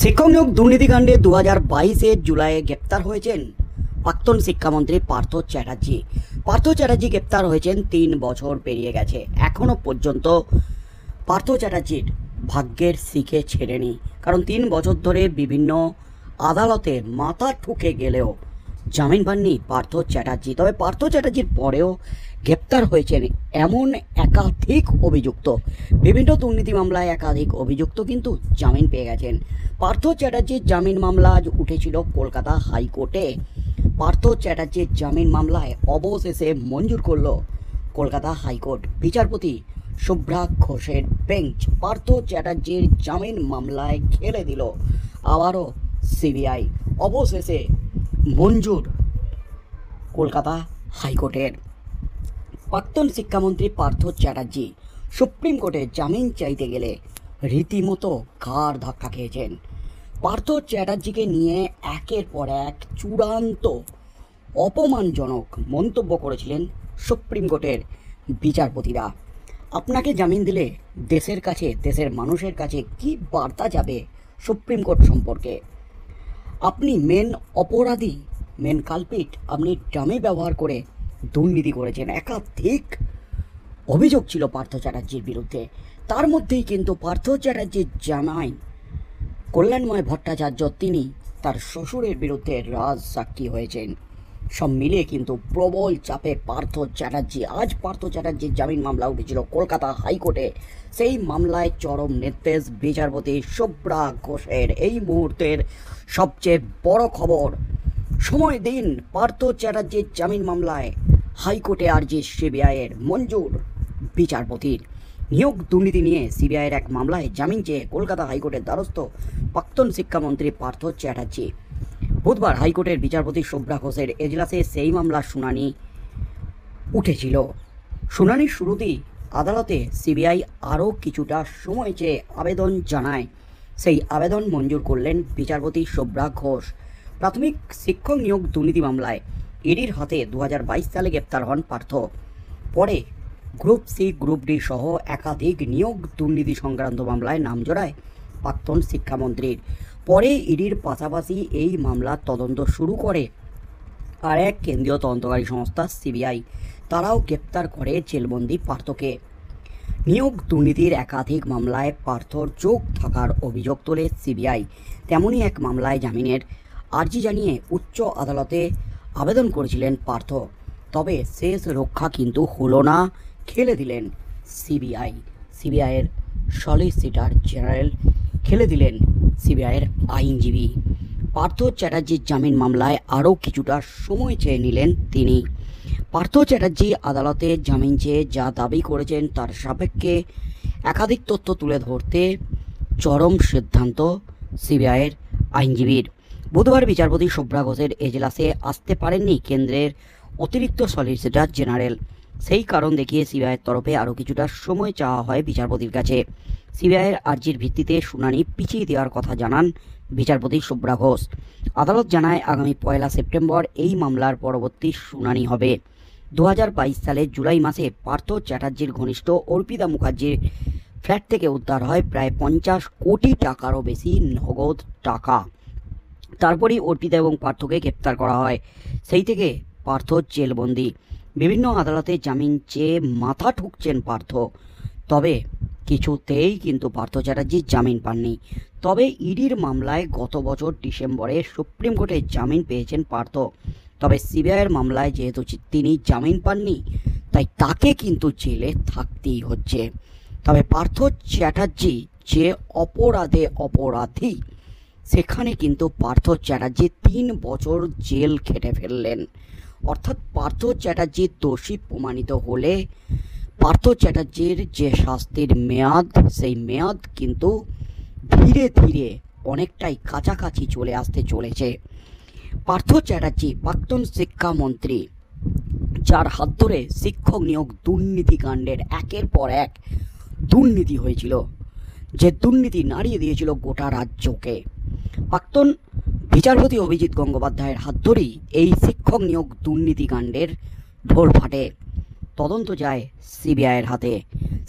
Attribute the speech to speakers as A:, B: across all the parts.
A: শিক্ষক নিয়োগ দুর্নীতিকাণ্ডে 2022-এর জুলাইয়ে গ্রেপ্তার হয়েছেন প্রাক্তন শিক্ষামন্ত্রী পার্থ চ্যাটার্জি। পার্থ চ্যাটার্জি গ্রেপ্তার হয়েছেন 3 বছর পেরিয়ে গেছে। এখনও পর্যন্ত পার্থ চ্যাটার্জির ভাগ্যের শিখে ছেড়েনি, কারণ 3 বছর ধরে বিভিন্ন আদালতে মাথা ঠুকে গেলেও জামিন পাননি পার্থ চ্যাটার্জি। তবে পার্থ চ্যাটার্জির পরেও গ্রেপ্তার হয়েছেন এমন একাধিক অভিযুক্ত, বিভিন্ন দুর্নীতি মামলায় একাধিক অভিযুক্ত কিন্তু জামিন পেয়ে গেছেন। পার্থ চ্যাটার্জির জামিন মামলা আজ উঠেছিল কলকাতা হাইকোর্টে। পার্থ চ্যাটার্জির জামিন মামলায় অবশেষে মঞ্জুর করল কলকাতা হাইকোর্ট। বিচারপতি শুভ্রা ঘোষের বেঞ্চ পার্থ চ্যাটার্জির জামিন মামলায় খেলে দিল আবারও সিবিআই। অবশেষে মঞ্জুর কলকাতা হাইকোর্টের। প্রাক্তন শিক্ষামন্ত্রী পার্থ চ্যাটার্জি সুপ্রিম কোর্টে জামিন চাইতে গেলে রীতিমতো ঘাড় ধাক্কা খেয়েছেন। পার্থ চ্যাটার্জিকে নিয়ে একের পর এক চূড়ান্ত অপমানজনক মন্তব্য করেছিলেন সুপ্রিম কোর্টের বিচারপতিরা। আপনাকে জামিন দিলে দেশের কাছে, দেশের মানুষের কাছে কি বার্তা যাবে সুপ্রিম কোর্ট সম্পর্কে? আপনি মেন অপরাধী, মেন কালপিট, আপনি ডামি ব্যবহার করে দুর্নীতি করেছেন। একাধিক অভিযোগ ছিল পার্থ চ্যাটার্জির বিরুদ্ধে। তার মধ্যেই কিন্তু পার্থ চ্যাটার্জির জামাই কল্যাণময় ভট্টাচার্য, তিনি তার শ্বশুরের বিরুদ্ধে রাজ সাক্ষী হয়েছেন। সব মিলিয়ে কিন্তু প্রবল চাপে পার্থ চ্যাটার্জি। আজ পার্থ চ্যাটার্জির জামিন মামলা উঠেছিল কলকাতা হাইকোর্টে। সেই মামলায় চরম নির্দেশ বিচারপতি শুভ্রা ঘোষের। এই মুহূর্তের সবচেয়ে বড় খবর, সময় দিন পার্থ চ্যাটার্জির জামিন মামলায় হাইকোর্টে আর্জি সিবিআইয়ের মঞ্জুর। বিচারপতির নিয়োগ দুর্নীতি নিয়ে সিবিআইয়ের এক মামলায় জামিন চেয়ে কলকাতা হাইকোর্টের দ্বারস্থ প্রাক্তন শিক্ষামন্ত্রী পার্থ চ্যাটার্জি। বুধবার হাইকোর্টের বিচারপতি শুভ্রা ঘোষের এজলাসে সেই মামলার শুনানি উঠেছিল। শুনানির শুরুতেই আদালতে সিবিআই আরও কিছুটা সময় চেয়ে আবেদন জানায়। সেই আবেদন মঞ্জুর করলেন বিচারপতি শুভ্রা ঘোষ। প্রাথমিক শিক্ষক নিয়োগ দুর্নীতি মামলায় ইডির হাতে 2022 সালে গ্রেপ্তার হন পার্থ। পরে গ্রুপ সি, গ্রুপ ডি সহ একাধিক নিয়োগ দুর্নীতি সংক্রান্ত মামলায় নাম জড়ায় প্রাক্তন শিক্ষামন্ত্রীর। পরে ইডির পাশাপাশি এই মামলার তদন্ত শুরু করে আর এক কেন্দ্রীয় তদন্তকারী সংস্থা সিবিআই। তারাও গ্রেপ্তার করে জেলবন্দি পার্থকে। নিয়োগ দুর্নীতির একাধিক মামলায় পার্থর যোগ থাকার অভিযোগ তোলে সিবিআই। তেমনই এক মামলায় জামিনের আর্জি জানিয়ে উচ্চ আদালতে আবেদন করেছিলেন পার্থ। তবে শেষ রক্ষা কিন্তু হলো না, খেলে দিলেন সিবিআই। সিবিআইয়ের সলিসিটর জেনারেল খেলে দিলেন সিবিআইয়ের আইনজীবী। পার্থ চ্যাটার্জির জামিন মামলায় আরও কিছুটা সময় চেয়ে নিলেন তিনি। পার্থ চ্যাটার্জি আদালতে জামিন চেয়ে যা দাবি করেছেন তার সাপেক্ষে একাধিক তথ্য তুলে ধরতে চরম সিদ্ধান্ত সিবিআইয়ের আইনজীবীর। বুধবার বিচারপতি শুভ্রা ঘোষের এজলাসে আসতে পারেননি কেন্দ্রের অতিরিক্ত সলিসিটর জেনারেল। সেই কারণ দেখিয়ে সিবিআইয়ের তরফে আরও কিছুটা সময় চাওয়া হয় বিচারপতির কাছে। সিবিআইয়ের আর্জির ভিত্তিতে শুনানি পিছিয়ে দেওয়ার কথা জানান বিচারপতি শুভ্রা ঘোষ। আদালত জানায় আগামী 1 সেপ্টেম্বর এই মামলার পরবর্তী শুনানি হবে। 2022 সালের জুলাই মাসে পার্থ চ্যাটার্জির ঘনিষ্ঠ অর্পিতা মুখার্জির ফ্ল্যাট থেকে উদ্ধার হয় প্রায় 50 কোটি টাকারও বেশি নগদ টাকা। তারপরেই অর্পিতা এবং পার্থকে গ্রেপ্তার করা হয়। সেই থেকে পার্থ জেলবন্দি। বিভিন্ন আদালতে জামিন চেয়ে মাথা ঠুকছেন পার্থ। তবে কিছুতেই কিন্তু পার্থ চ্যাটার্জি জামিন পাননি। তবে ইডির মামলায় গত বছর ডিসেম্বরে সুপ্রিম কোর্টে জামিন পেয়েছেন পার্থ। তবে সিবিআইয়ের মামলায় যেহেতু তিনি জামিন পাননি, তাই তাকে কিন্তু জেলে থাকতেই হচ্ছে। তবে পার্থ চ্যাটার্জি যে অপরাধে অপরাধী, সেখানে কিন্তু পার্থ চ্যাটার্জি 3 বছর জেল খেটে ফেললেন। অর্থাৎ পার্থ চ্যাটার্জি দোষী প্রমাণিত হলে পার্থ চ্যাটার্জির যে শাস্তির মেয়াদ, সেই মেয়াদ কিন্তু ধীরে ধীরে অনেকটাই কাছাকাছি চলে আসতে চলেছে। পার্থ চ্যাটার্জি প্রাক্তন শিক্ষামন্ত্রী, যার হাত ধরে শিক্ষক নিয়োগ দুর্নীতিকাণ্ডের একের পর এক দুর্নীতি হয়েছিল, যে দুর্নীতি নাড়িয়ে দিয়েছিল গোটা রাজ্যকে। প্রাক্তন বিচারপতি অভিজিৎ গঙ্গোপাধ্যায়ের হাত ধরেই এই শিক্ষক নিয়োগ দুর্নীতিকাণ্ডের ঢোল ফাটে। তদন্ত যায় সিবিআইয়ের হাতে।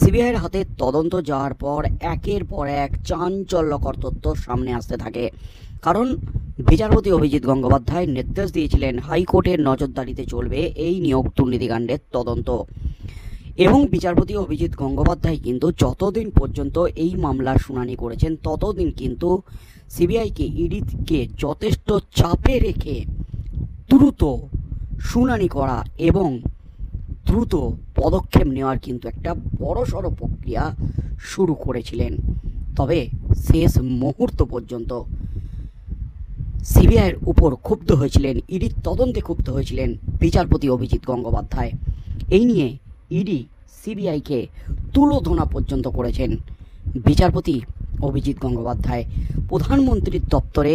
A: সিবিআইয়ের হাতে তদন্ত যাওয়ার পর একের পর এক চাঞ্চল্যকর তথ্য সামনে আসতে থাকে। কারণ বিচারপতি অভিজিৎ গঙ্গোপাধ্যায় নির্দেশ দিয়েছিলেন হাইকোর্টের নজরদারিতে চলবে এই নিয়োগ দুর্নীতিকাণ্ডের তদন্ত। এবং বিচারপতি অভিজিৎ গঙ্গোপাধ্যায় কিন্তু যতদিন পর্যন্ত এই মামলার শুনানি করেছেন ততদিন কিন্তু সিবিআইকে, ইডিকে যথেষ্ট চাপে রেখে দ্রুত শুনানি করা এবং দ্রুত পদক্ষেপ নেওয়ার কিন্তু একটা বড়সড় প্রক্রিয়া শুরু করেছিলেন। তবে শেষ মুহূর্ত পর্যন্ত সিবিআইয়ের উপর ক্ষুব্ধ হয়েছিলেন, ইডির তদন্তে ক্ষুব্ধ হয়েছিলেন বিচারপতি অভিজিৎ গঙ্গোপাধ্যায়। এই নিয়ে ইডি সিবিআইকে তুলোধনা পর্যন্ত করেছেন বিচারপতি অভিজিৎ গঙ্গোপাধ্যায়। প্রধানমন্ত্রীর দপ্তরে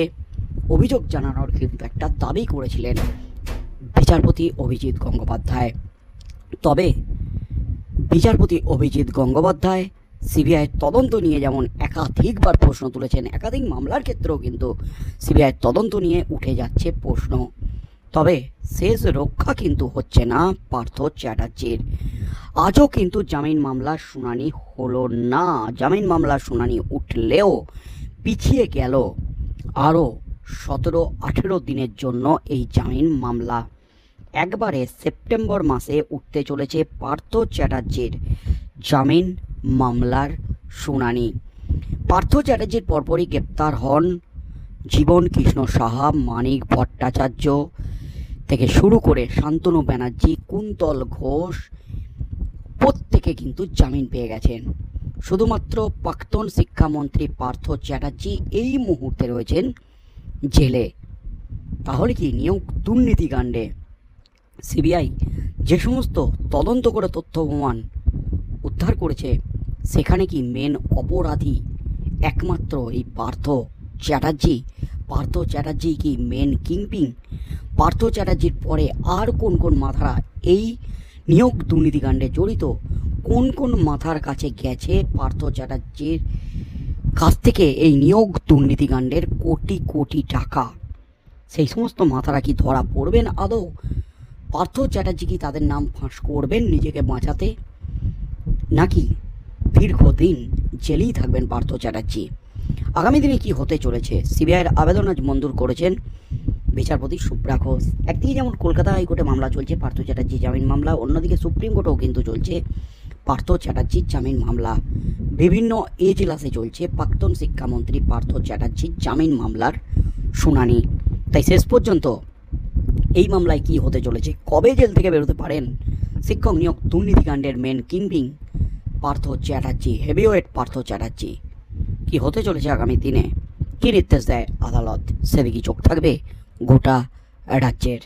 A: অভিযোগ জানানোর কিন্তু একটা দাবি করেছিলেন বিচারপতি অভিজিৎ গঙ্গোপাধ্যায়। তবে বিচারপতি অভিজিৎ গঙ্গোপাধ্যায় সিবিআইয়ের তদন্ত নিয়ে যেমন একাধিকবার প্রশ্ন তুলেছেন, একাধিক মামলার ক্ষেত্রেও কিন্তু সিবিআইয়ের তদন্ত নিয়ে উঠে যাচ্ছে প্রশ্ন। তবে শেষ রক্ষা কিন্তু হচ্ছে না পার্থ চ্যাটার্জির। আজও কিন্তু জামিন মামলার শুনানি হলো না। জামিন মামলার শুনানি উঠলেও পিছিয়ে গেল আরও 17-18 দিনের জন্য এই জামিন মামলা। একবারে সেপ্টেম্বর মাসে উঠতে চলেছে পার্থ চ্যাটার্জির জামিন মামলার শুনানি। পার্থ চ্যাটার্জির পরপরই গ্রেপ্তার হন জীবন কৃষ্ণ সাহা, মানিক ভট্টাচার্য থেকে শুরু করে শান্তনু ব্যানার্জি, কুন্তল ঘোষ, প্রত্যেকে কিন্তু জামিন পেয়ে গেছেন। শুধুমাত্র প্রাক্তন শিক্ষামন্ত্রী পার্থ চ্যাটার্জি এই মুহূর্তে রয়েছেন জেলে। তাহলে কি নিয়োগ দুর্নীতিকাণ্ডে সিবিআই যে সমস্ত তদন্ত করে তথ্য প্রমাণ উদ্ধার করেছে সেখানে কি মেন অপরাধী একমাত্র এই পার্থ চ্যাটার্জি? পার্থ চ্যাটার্জি কি মেন কিংপিং? পার্থ চ্যাটার্জির পরে আর কোন কোন মাথারা এই নিয়োগ দুর্নীতিকাণ্ডে জড়িত? কোন কোন মাথার কাছে গেছে পার্থ চ্যাটার্জির কাছ থেকে এই নিয়োগ দুর্নীতিকাণ্ডের কোটি কোটি টাকা? সেই সমস্ত মাথারা কি ধরা পড়বেন আদৌ? পার্থ চ্যাটার্জি কি তাদের নাম ফাঁস করবেন নিজেকে বাঁচাতে, নাকি দীর্ঘদিন জেলেই থাকবেন পার্থ চ্যাটার্জি? আগামী দিনে কি হতে চলেছে? সিবিআইয়ের আবেদন আজ মঞ্জুর করেছেন বিচারপতি সুব্রা ঘোষ। একদিকে যেমন কলকাতা হাইকোর্টে মামলা চলছে পার্থ চ্যাটার্জি জামিন মামলা, অন্যদিকে সুপ্রিম কোর্টেও কিন্তু চলছে পার্থ চ্যাটার্জির জামিন মামলা। বিভিন্ন এজলাসে চলছে প্রাক্তন শিক্ষামন্ত্রী পার্থ চ্যাটার্জির জামিন মামলার শুনানি। তাই শেষ পর্যন্ত এই মামলায় কি হতে চলেছে, কবে জেল থেকে বেরোতে পারেন শিক্ষক নিয়োগ দুর্নীতিকাণ্ডের main kingpin Partha Chatterjee, heavyweight Partha Chatterjee, কি হতে চলেছে আগামী দিনে, কি নির্দেশ দেয় আদালত, সেদিকে চোখ থাকবে গোটা রাজ্যের।